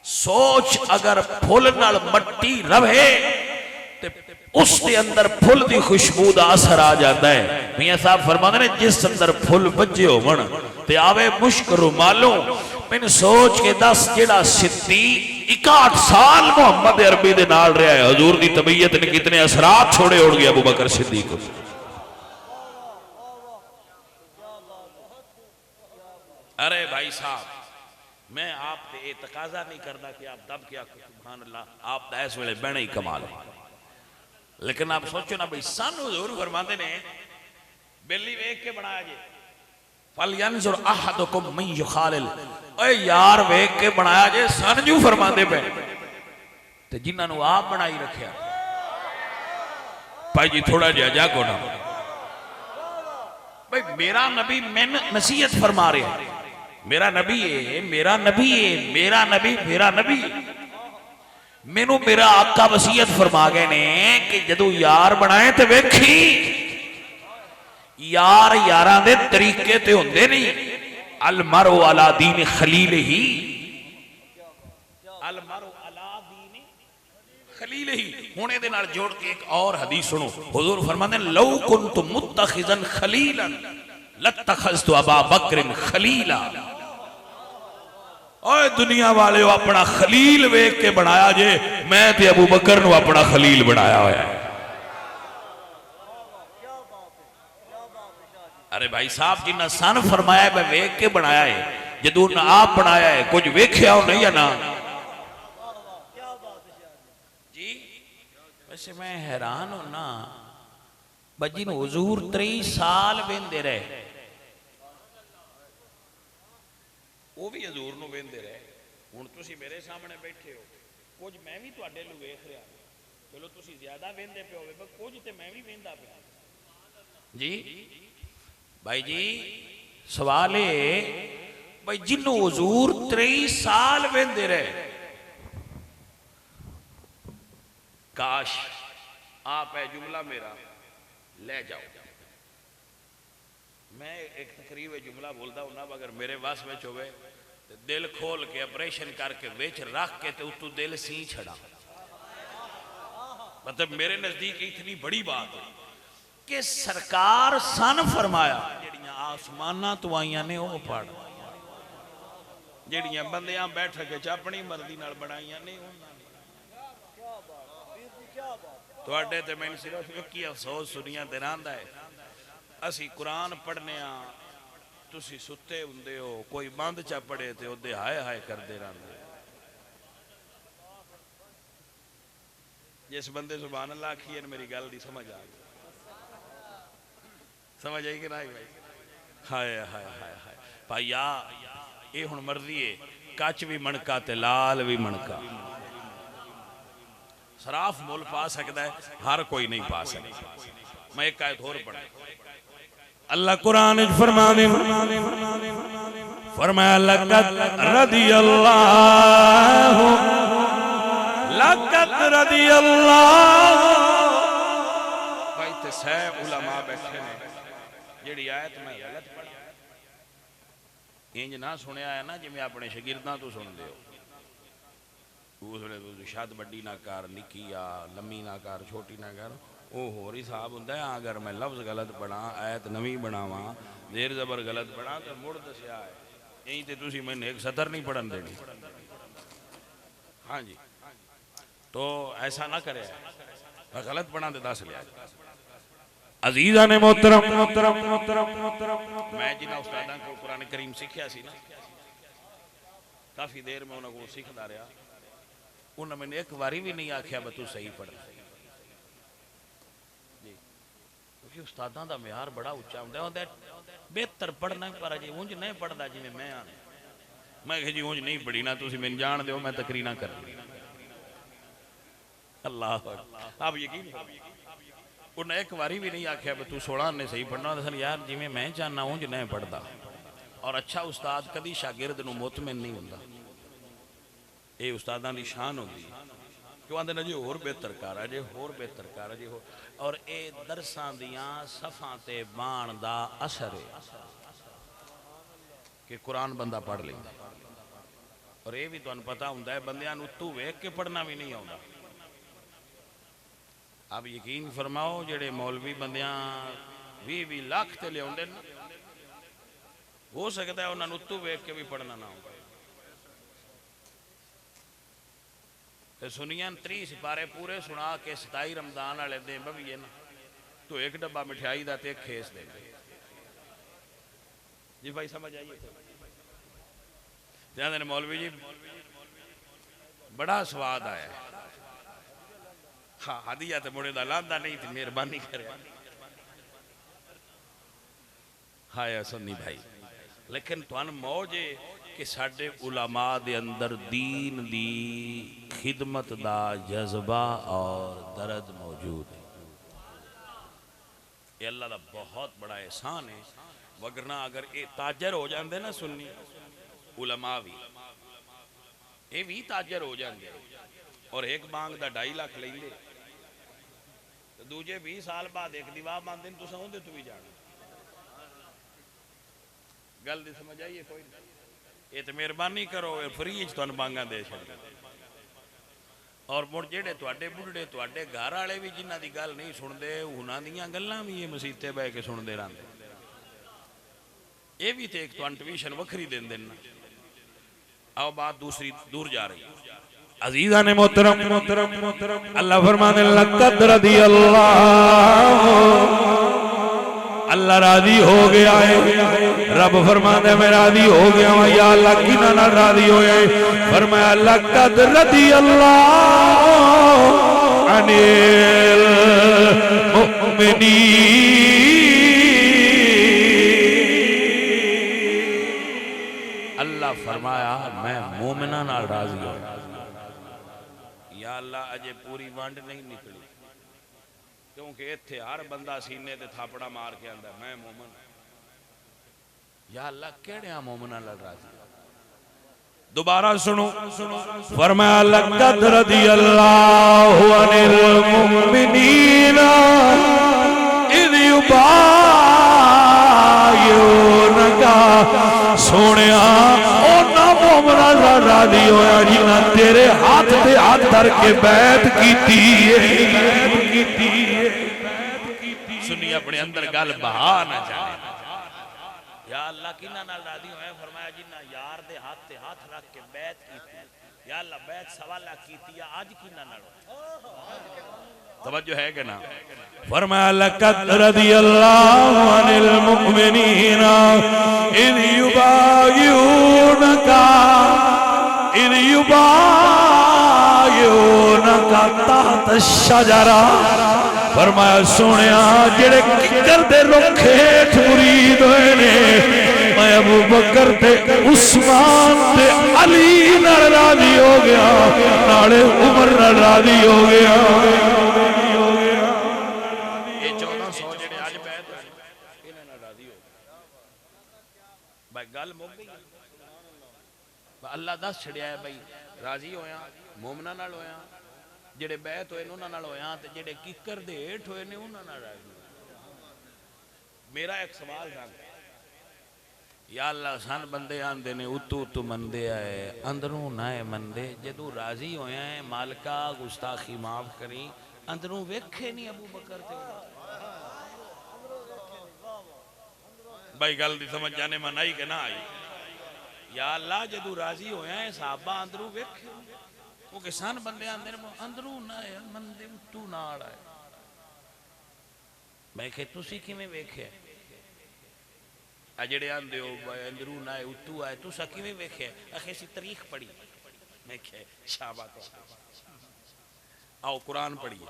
सोच। अगर फुल नाल मट्टी रवे ते उसके अंदर फुल दी खुशबू का असर आ जाता है। मियां साहब फरमाते ने, जिस अंदर फुल बजे होवन ते आवे मुश्क रुमालों। मैंने सोच के दस, जेड़ा सिद्दी 61 साल मोहम्मद अरबी दे नाल रहा है, हजूर की तबीयत ने कितने असरात छोड़े उड़ गया अबू बकर सिद्दीक को। अरे भाई साहब, मैं आपसे ये तकाजा नहीं करता कि आप दब के आखो सुभान अल्लाह, आप इस वेले बहने ही कमाल है, लेकिन आप सोचो ना भाई, सानू हजूर फरमाते ने बेली वेख के बनाया जे, फल यंजुर अहदुकुम मन युखालिल, ओए यार वेख के बनाया जे, सन जू फरमाते पे ते जिन्हां नू आप बनाई रखिया। भाई जी थोड़ा जिहा जागो ना भाई, मेरा नबी मैन नसीहत फरमा रहा है, मेरा नबी है, मेरा नबी है, मेरा नबी, मेरा नबी। मैनू मेरा आका वसीयत फरमा गए ने कि जदों यार बनाए तो वेखी, यार यारां दे तरीके ते हुंदे नहीं। अल मरो अला दीन खलील ही, अल मरो अला दीन खलील ही। हुण इहदे नाल जोड़ के एक और हदीस सुनो, हुजूर फरमांदे लौ कुन्तु मुत्तखिज़न खलीलन लत्तखज़तु अबा बकरिन खलीला। ओए दुनिया वाले अपना खलील वेख के बनाया जे, मैं ते अबू बकर नू अपना खलील बनाया होया है। अरे भाई साहब जिन्ना सन फरमाया मैं वेख के बनाया है, जदों आप बनाया है कुछ वेख्या हो नहीं है ना जी। वैसे मैं हैरान होना बजी नूं हुजूर 23 साल वेंदे रहे, वो भी हजूर नूं वेंदे रहे। हुण तुसीं मेरे सामने बैठे हो, कुछ मैं भी तुहाडे लू वेख रहा, चलो तुसीं ज्यादा वेंदे पे होवे पर कुछ ते मैं भी वेंदा पिया जी। भाई जी सवाल है भाई जिन्नू हुजूर 23 साल वेंदे रहे, काश आप है जुमला मेरा ले जाओ। मैं एक तकरीब जुमला बोलता हूं ना, अगर मेरे वस में होवे तो दिल खोल के ऑपरेशन करके विच रख के तो उतू दिल सी छड़ा, मतलब मेरे नजदीक इतनी बड़ी बात है कि सरकार सन फरमाया जड़ियां आसमाना तो आईया ने वो पढ़, जड़ियां बंदियां बैठ के अपनी मर्जी नाल बनाईया ने तुहाडे ते मैनूं सिर्फ एक ही अफसोस सुनिया ते रहिंदा है, असी कुरान पढ़ने तुसी सुते हुंदे हो, कोई बंद चा पढ़े ते ओदे हाय हाय करदे रहंदे। जिस बंदे सुभान अल्लाह आखी मेरी गल दी समझ आ गई, समझ आई कि नहीं भाई? हाय हाय हाय हाय भाईया ये हुण मर्जी है, कच भी मणका ते लाल भी मणका, सराफ मुल पा सकता है, हर कोई नहीं पा सकता। मैं एक आयत और पढ़, अल्लाह कुरान फरमाने फरमाया लक़द रदियल्लाहु भाई ते सह उलमा बैठे ने जेड़ी आयत मैं गलत पढ़ी, इंज ना सुनिया है ना जिवें अपने शागिर्दां तो सुनदे हो, उस वे शद बड़ी ना कर, निकी आ लम्मी ना कर, छोटी ना कर, वो होर हिसाब होंदा है। अगर मैं लफ्ज़ गलत बना, आयत नवी बनावा, देर जबर गलत बना तो मुड़ दसिया है, यही तो तुसीं मैंने एक सतर नहीं पढ़न देनी। हाँ जी, तो ऐसा ना करे, गलत बना तो दस लिया। अजीज़ा ने मोहतरम मैं जिन्हां उस्तादां को कुरान करीम सीखिया सी ना, काफ़ी देर में उन्होंने सीखता रहा, उन्हें मैंने एक बारी भी नहीं आख्या तू सही पढ़ जी, क्योंकि उस्तादां दा म्यार बड़ा उच्चा होंदा है, बेहतर पढ़ना पर अजे उंज नहीं पढ़ता जिवें मैं आने, मैं कहा जी उंज नहीं पढ़ी ना, तुसीं मैनूं जान दिओ, मैं तकरीर ना कर। अल्लाह आप यकीन, उन्हें एक बारी भी नहीं आख्या तू 16 ने सही पढ़ना, दसन यार जिवें मैं चाहना उंज नहीं पढ़ता। और अच्छा उस्ताद कभी शागिर्द नूं मुतमिन नहीं होंदा, ये उस्तादां दी शान होंदी, क्यों आंदे ने जी होर बेहतर कर, अजे होर बेहतर कर, अजे हो। और ये दरसां दियां सफ़ां ते बाण दा असर है कि कुरान बंदा पढ़ लैंदा, और ये भी तुहानूं पता हुंदा है बंदियां नूं तू वेख के पढ़ना भी नहीं आउंदा। आप यकीन फरमाओ जेड़े मौलवी बंदियां 20-20 लाख ते लियाउंदे ने, हो सकता है उन्होंने उत्तू वेख के भी पढ़ना ना हो। सुनिया 30 सिपारे पूरे सुना के 27 रमजान वाले दिन भी है ना, तो एक डब्बा मिठाई का तो एक खेस दे जी। भाई समझ आइए, जाते मौलवी जी बड़ा स्वाद आया, हाँ हदिया तो मुड़े का लादा नहीं थी, मेहरबानी करे। हाय सुन्नी भाई, लेकिन तुहानू मौज है कि साडे उलमा दे अंदर दीन दी खिदमत दा जज्बा और दर्द मौजूद है। ये अल्लाह दा बहुत बड़ा एहसान है, वगरना अगर ये ताजर हो जाते ना सुन्नी उलमा भी, ये भी ताजर हो जाते और एक बांग दा 2.5 लाख लेंगे, तो दूजे 20 साल बाद एक दीवार मानते तो समझते तू भी जाना। गल दी समझ आइए कोई? ये तो मेहरबानी करो फ्री तुहानू बांगा दे छड़े, और मुड़ जेड़े तुहाडे बुढ़े तुहाडे घर वाले भी जिन्हां दी गल नहीं सुनते, उन्हां दियां गल्लां भी ये मसीते बह के सुनते रहंदे, ये भी तो एक तुहानू ट्यूशन वखरी देंदे ना। आओ बात दूसरी दूर जा रही है। अजीज़ा ने मोहतरम अल्लाह फरमाने लक़द रदियल्लाहु अल्लाह राजी हो गया है। रब फरमांदा मैं राजी हो गया हूं। या अल्लाह किना नाल राजी होया है? फरमाया लक़द रज़ी अल्लाह अनिल मुमिनीन। अल्लाह फरमाया मैं मोमिना नाल राजी हूं। या अल्लाह अजे पूरी वंड नहीं निकली, क्योंकि इत्थे हर बंदा सीने ते थापड़ा मार के आंदा मैं मोमन। या अल्लाह केड़े मोमना नाल राजी? दोबारा सुनो, फरमाया लक़द रज़ियल्लाहु अनिल मुमिनीना इज़ युबायिऊनका। सोनिया ओना मोमना नाल राजी होया जिन्हां तेरे हाथ ते हाथ धर के बैत कीती है। सुनी अपने अंदर गल बहा ना जाए। या अल्लाह किन्ना नाल राजी होया? फरमाया जिन्ना यार दे हाथ ते हाथ रख के बैत कीती। या अल्लाह बैत सवाला कीती आज किन्ना नाल? तवज्जो है कि ना? फरमाया लक़द रज़ियल्लाहु अनिल मुमिनीना इज़ युबायिऊनका तहत शजरा। फरमाया सोनिया जेड़े किकर दे रुख हेठ मुरीद होए ने मैं अबू बकर ते उस्मान ते अली नाल राजी हो गया, नाले उमर नाल राजी हो गया। ये 1400 जेड़े आज बैत इन्हां नाल राजी हो भाई। गल मुक गई। अल्लाह दस छड़िया है भाई राजी होया मोमना नाल होया, जेड़े बैत होए उन्हां नाल होया ते जेड़े किकर दे हेठ होए ने उन्हां नाल राजी। मेरा एक सवाल था, या अल्लाह सन बंदे आंदे ने उतू उतू मंदे आए अंदरों ना है मंदे। जदू राजी होया है मालका गुस्ताखी माफ करी अंदरों वेखे नहीं अबू बकर ते भाई। गल दी समझ जाने मन आई कि ना आई? या अल्लाह जदू राजी होया है साहबा अंदरों वेखे वो किसान बंदे आंदे ने अंदरों ना है मंदे उतू नाल आए। मैं कि तुसी किवें वेख्या? आ जेड़े आंदे हो अंदरों ना है उतू आए तुसा किवें वेख्या? आखे सी तारीख पढ़ी। मैं क्या शाबाश आओ कुरान पढ़िए।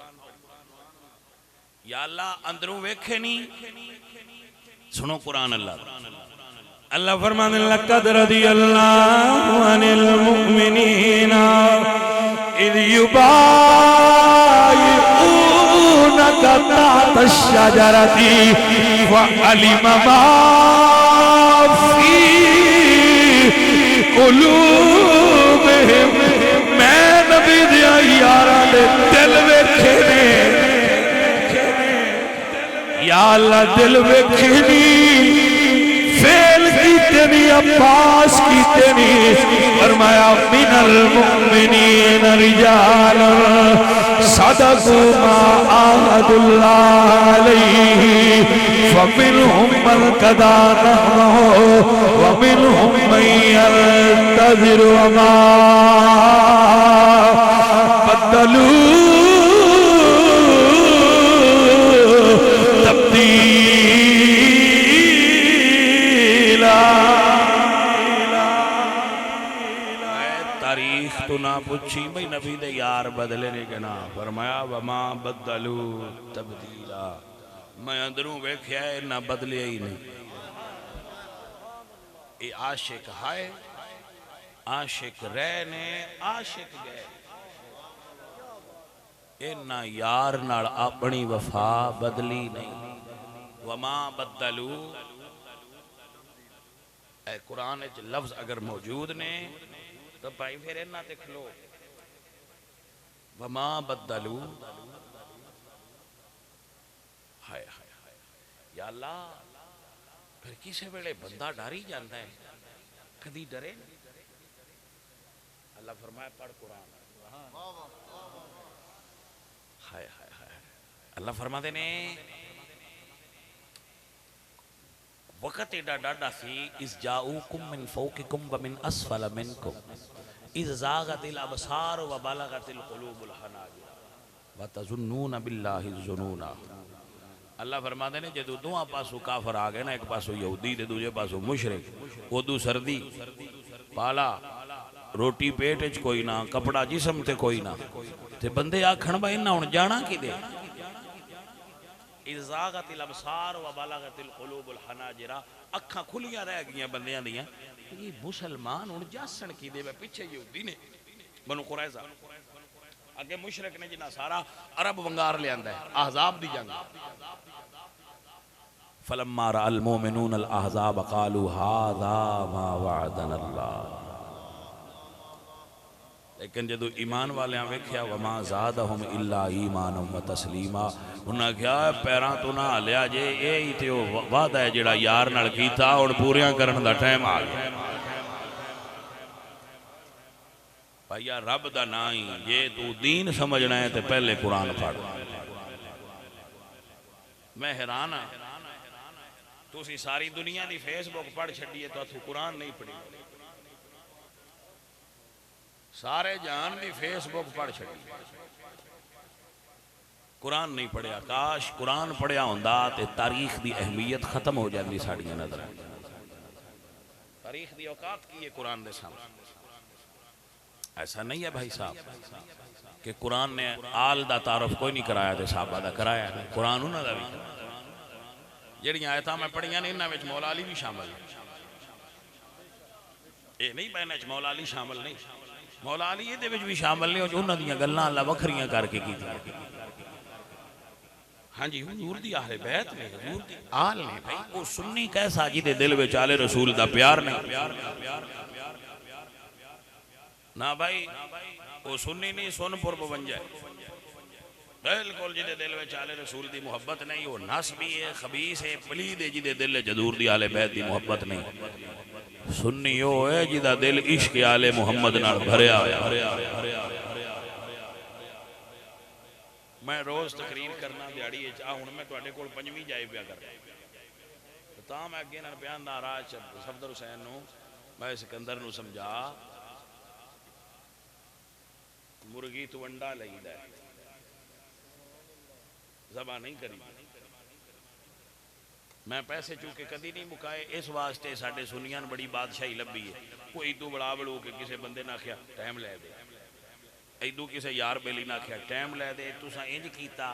या अल्लाह अंदरों वेखे नहीं। सुनो कुरान अल्लाह अल्लाह फरमाने लक़द रज़ियल्लाहु अनिल मुमिनीना इज़ युबायिऊनका तहत शजरति फअलिम मा फी कुलूबिहिम। मैं नबी दे यारां दे दिल वेखे ने। या अल्लाह दिल वेखे नहीं, फेल कीते नहीं, अब्बास कीते नहीं। फरमाया मिनल मुमिनीन रिजाल सदकू मा आहदुल्लाह अलैहि फमिनहुम मन कदा नहमहु व मिनहुम मन यंतज़िरु मा बदलू तब्दीला। तारीख तो ना पूछी भाई नबी दे यार बदले ने के ना। फरमाया वमा बदलू तब्दीला। मैं अंदरों वेख्या है ना बदले ही नहीं। ये आशिक है आशिक रह ने आशिक गए। इन्ना यार नाल अपनी वफा बदली नहीं। वमा बदलू कुरान लफ्ज अगर मौजूद ने तो भाई फिर इन्ना ते खलो। वमा बदलू हाय हाय या अल्लाह। फिर किसी वेले बंदा डर ही जाता है, कदी डरे नहीं। अल्लाह फरमाया पढ़ कुरान। हाय हाय हाय अल्लाह फरमाते ने वक़्त एडा डाडा सी इस जाऊकुम मिन फौकिकुम व मिन अस्फल मिनकुम इज़ ज़ागतिल अबसार व बलगतिल कुलूबुल हनाजिर व तज़ुन्नून बिल्लाहि ज़ुनूना। अल्लाह फरमाते ने जो दोवां पासों काफर आ गए ना, एक पासों यहूदी ते दूजे पासों मुशरिक, उदू सर्दी पाला, रोटी पेट च कोई ना, कपड़ा जिसम ते कोई ना, ते बंदे आखण भाई इन्हां हुण जाना किदे। इज़ागतिल अबसार व बलगतिल कुलूबुल हनाजिरा, अखां खुलियां रह गईयां बंदियां दियां, ये मुसलमान हुण जासन किदे वे। पिछे यहूदी ने बनु कुरैज़ा, अगे मुशरिक ने जिन्हां सारा अरब वंगार लियांदा है अहज़ाब दी जंग। फलम्मा रअल मोमिनून अल अहज़ाब क़ालू हाज़ा मा वअदना अल्लाह। लेकिन जदों ईमान वाले वेख्या वमा ज़ादहुम इल्ला ईमानम व तस्लीमा, उन्हें क्या पैरां तो ना लिया जे, यही तो वादा है जिहड़ा यार नाल कीता, हुण पूरियां करन दा टाइम आ गया। भैया रब दा ना ही जे तू दीन समझना है तो पहले कुरान पढ़। मैं हैरान हाँ, तुसी सारी दुनिया की फेसबुक पढ़ छड़िए तो तू कुरान नहीं पढ़ी। सारे जान भी फेसबुक पढ़ छड़ी, कुरान नहीं पढ़िया। काश कुरान पढ़िया होंदा ते तारीख की अहमियत खत्म हो जाती साड़ियां नजर। तारीख की औकात की है कुरान के सामने। ऐसा नहीं है भाई साहब कि कुरान ने आल दा तारफ कोई नहीं कराया तो साहबा दा कराया। कुरान उन्होंने भी जड़ियाँ आयत मैं पढ़िया ने इन्होंने मौला अली भी शामिल है। ये नहीं पैने मौला अली शामिल नहीं, मौला अली ये भी शामिल नहीं, उन्होंने दी गल्लां अल्लाह वखरियां करके की। हाँ जी हुजूर दी आहले बैत ने, हुजूर दी आल ने भाई। वो सुन्नी कैसा जिदे दिल विच आले रसूल दा प्यार नहीं ना भाई, वो सुन्नी नहीं सोनपुर 52 बिल्कुल जिदे दिल विच आले रसूल दी मुहब्बत नहीं। वो नस्बी है, खबीस है, पलीद है जिदे दिल हजूर दी आले बैत दी मुहब्बत नहीं। सुन्नी वो है जिदा दिल इश्क आले मुहम्मद नाल भरिया होया। मैं रोज तकरीर करना दिहाड़ी हुण मैं तुहाडे कोल 5वीं जाए पिया कर तां मैं अगे नाल बयान नाराज सफदर हुसैन नूं मैं सिकंदर नूं समझा मुर्गी तो अंडा लईदा है, ज़बा नहीं करी। मैं पैसे चूके कदी नहीं मुकाए, इस वास्ते साडे सुनियां ने बड़ी बादशाही लभी है। कोई तू बड़ा बड़ू के किसी बंदे ने आख्या टाइम लै दे, इदू किसी यार बेली ने आख्या टाइम लै दे, तुसा इंज कीता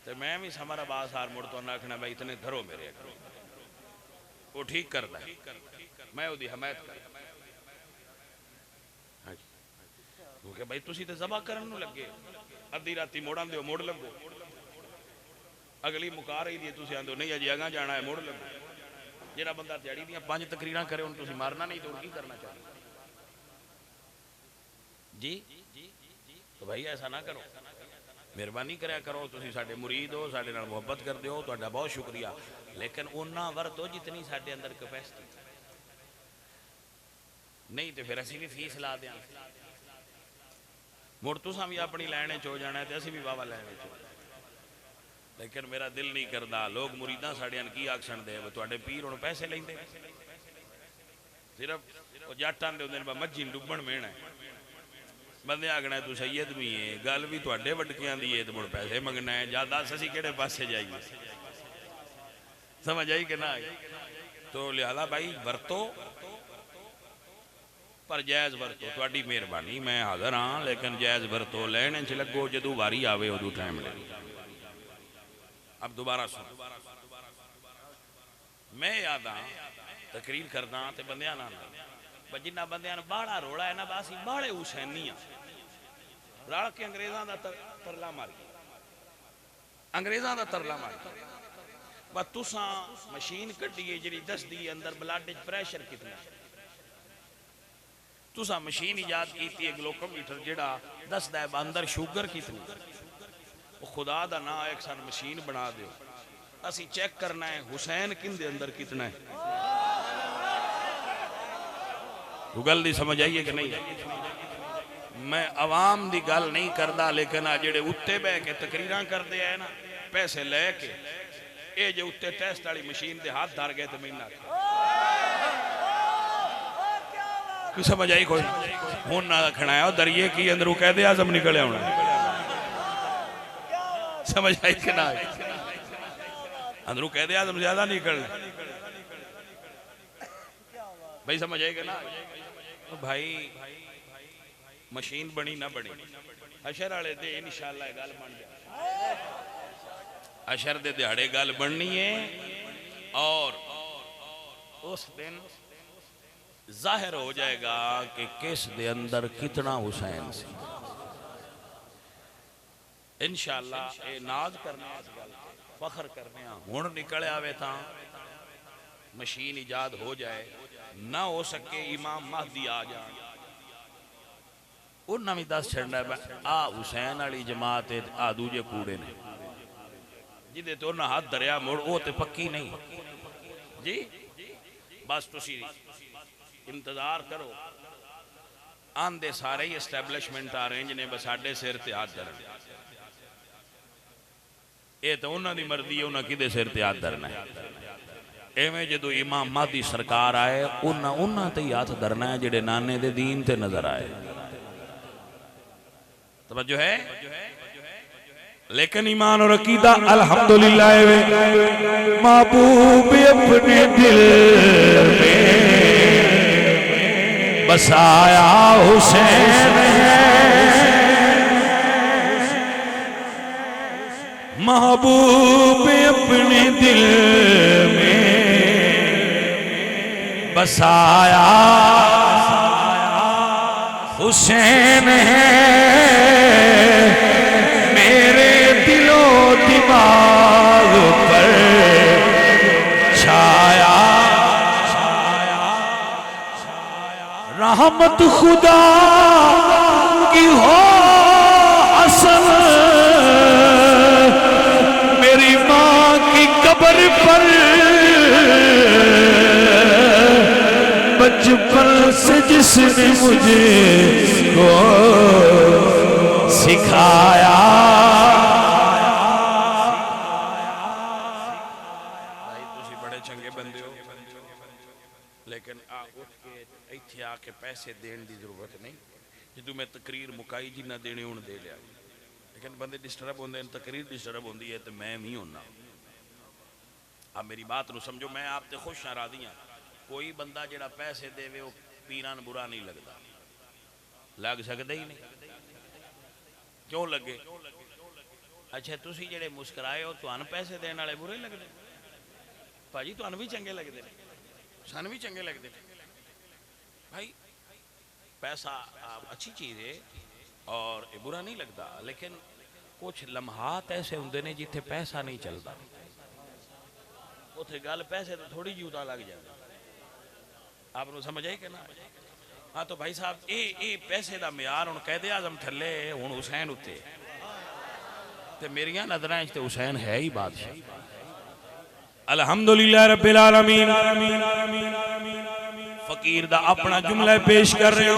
तो मैं भी समर अब्बास हार मुड़ तो आखना भाई इतने धरो मेरे करो, वो ठीक करता है, मैं उसकी हमायत कर। हाँ जी क्योंकि भाई तुसी तो ज़बा करन नूं लगे, अद्धी राती मोड़न दो मुड़ लगो, अगली मुका रही दी तुसी आंदो नहीं अजे अगां जाना है मुड़ लगो। जिहड़ा बंदा दिहाड़ी दियां 5 तकरीरां करे हुण तुसी मारना नहीं तो की करना चाहिए जी। तो भाई ऐसा ना करो, मेहरबानी कराया करो, तुसी साडे मुरीद हो, साडे नाल मुहब्बत करदे हो, तुहाडा बहुत शुक्रिया, लेकिन उन्ना वरतो जितनी साडे अंदर कैपेसिटी, नहीं तो फिर असीं भी फीस ला दें। मुड़ तुसां भी अपनी लैने चो जाना है तो असीं भी वावा लैने चो। लेकिन मेरा दिल नहीं करता लोग मुरीदा साड़ियां की आखन दे तुहाडे पीर हुण पैसे लैंदे, सिर्फ जट आंदे हुंदे मज्जी डुब्बण मेहना है, बंदे आखना तू सैयद भी है, गल भी तुहाडे वडकियां दी है तो मुड़ पैसे मंगना है, जा दस असीं किहड़े पासे जाइए। समझ आई कि ना आई? तो लिहाजा भाई वरतो पर जायज़ वरतो, तुहाडी मेहरबानी, मैं हाज़र हाँ, लेकिन जायज़ वरतो, लैने च लगो, जदों वारी आवे उदों टाइम ले। अब दोबारा सुन, मैं याद हाँ तकरीर करदा तो बंदियां नाल जिन्ना बंदियां नूं बाहला रोला है ना, बस बाहले हुसैनी आ रल के अंग्रेज़ां दा तरला मारी, अंग्रेज़ां दा तरला मारी। बस तुसां मशीन कड्ढिए जिहड़ी दसदी अंदर ब्लड च प्रैशर कितना, तुसां मशीन ईजाद कीती है ग्लूकोमीटर जिहड़ा दसदा है अंदर शुगर कितनी, खुदा दा ना एक सन मशीन बना दो, असी चेक करना है हुसैन किंदे अंदर कितना है। गल दी समझ आई है कि नहीं? मैं अवाम दी गल नहीं करदा, लेकिन आ जेड़े उत्ते बह के तकरीरां करते हैं ना पैसे लैके, ये जे उत्ते टेस्ट वाली मशीन दे हाथ धर गए तो मैनू की समझ आई कोई हुण ना खणाया दरिए की अंदरों कह दे आजम निकल आना। समझ आई कि ना? अंदरों कह दे आदम ज्यादा निकल भाई, समझ आएगा ना भाई। मशीन बनी ना बनी, अशर वाले दे इंशाअल्लाह गल बन जाए, अशर दे दिहाड़े गल बननी है और उस दिन जाहिर हो जाएगा कि किस दे अंदर कितना हुसैन सी। इंशाअल्लाह ये नाज करने फखर करने हुण निकल आवे ता मशीन इजाद हो जाए, ना हो सके इमाम महदी आ जाए, उन्हें भी दस छड़ना आ हुसैन वाली जमात आ दूजे कूड़े ने जिदे तो उन्हें हाथ दरिया मुड़ वो तो पक्की नहीं जी। बस तुसी इंतजार करो, आंदे सारे ही एस्टैब्लिशमेंट आ रहे जिन्हें बस साडे सिर ते हाथ धरना, ये तो उन्हों की मर्जी है, उन्हें किदे सिर ते हाथ धरना है। एवें जो इमाम महदी सरकार आए उन्होंने ते हाथ धरना है जेडे नाने दे दीन ते नजर आए। तवज्जो है। लेकिन ईमान और अकीदा अल्हम्दुलिल्लाह महबूब अपने दिल में बसाया हुसैन है, महबूब अपने दिल में बसाया हुसैन है, मेरे दिलो दिमाग पर छाया रहमत खुदा की हो असल, मेरी माँ की कब्र पर बचपन से जिसने मुझे को सिखाया। बड़े चंगे बंदे हो, लेकिन उठ के इत्थे आके पैसे देने की जरूरत नहीं। जो मैं तकरीर मुकाई जिन्ना देने उन दे लिया, लेकिन बंदे डिस्टर्ब होंगे, तकरीर डिस्टर्ब होती है तो मैं भी होना। अब मेरी बात को समझो, मैं आप ते खुश हाँ राजी हाँ। कोई बंदा जेड़ा पैसे देवे वो पीरां नूं बुरा नहीं लगता, लग सकता ही नहीं, क्यों लगे? अच्छा तुसी जेड़े मुस्कराए हो तुहानूं पैसे देने वाले बुरे लगते? भाजी तुहानूं भी चंगे लगते, सानूं भी चंगे लगते भाई। पैसा अच्छी चीज़ है और ये बुरा नहीं लगता, लेकिन कुछ लम्हात ऐसे होंगे ने जिथे पैसा नहीं चलता, उथे गल पैसे तो थोड़ी जी उता लग जाती। आपको समझ आई कि ना? हाँ तो भाई साहब ये पैसे का म्यार हुण कहदे आज़म थले हुण हुसैन उत्ते ते मेरियां नज़रां च ते हुसैन है ही बादशाह। अल्हम्दुलिल्लाह रब्बिल आलमीन। फकीर दा अपना जुमला पेश कर रहे हो।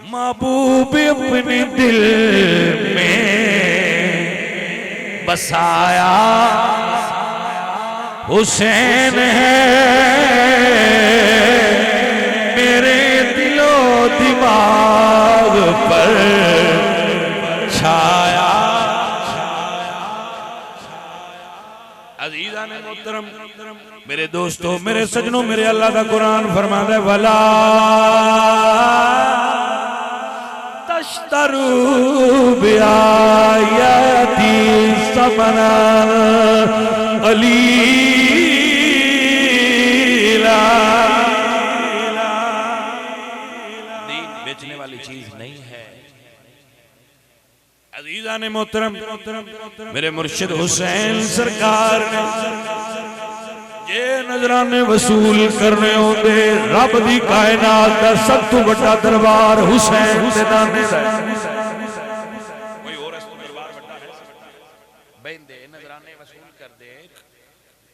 महबूब अपने दिल में बसाया हुसैन है, मेरे दिलो दिमाग पर छाया। अज़ीज़ान मोहतरम, मेरे दोस्तों, मेरे सजनों, मेरे अल्लाह का कुरान फरमाता है वला तश्तरू बिआयाती समना कलीला। दीन बेचने वाली चीज नहीं है। अज़ीज़ान मोहतरम, मेरे मुर्शिद हुसैन सरकार ने ये नजराने वसूल करने होंदे, रब दी कायनात दा सब तो बड़ा दरबार हुसैन दे नामे दा। कोई और इस दरबार बड़ा है? बेंदे नजराने वसूल कर दे,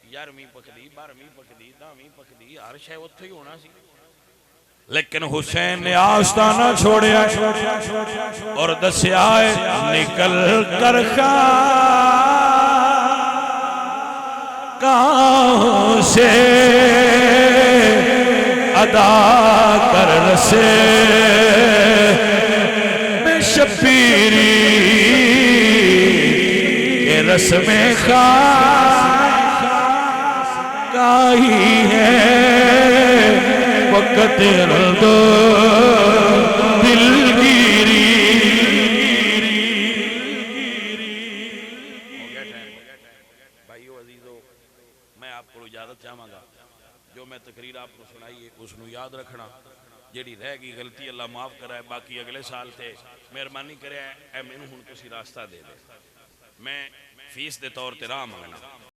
11वीं पकदी, 12वीं पकदी, 10वीं पकदी, हर शय उत्थे ही होना सी। लेकिन हुसैन ने आस्ताना छोड़िया और दसिया निकल कर कहां से अदा कर रसे में शबीरी के रस्म खास का ही है वक्त दो दिलगिरी। भाइयों अजीजों, मैं आपको इजाजत चाहांगा। जो मैं तकरीर आपको सुनाई है उसनू याद रखना। जेड़ी रह गई गलती अल्लाह माफ कराए, बाकी अगले साल से मेहरबानी करे मैनू हुण तुसी रास्ता दे दे, मैं फीस के तौर पर राह मंगना।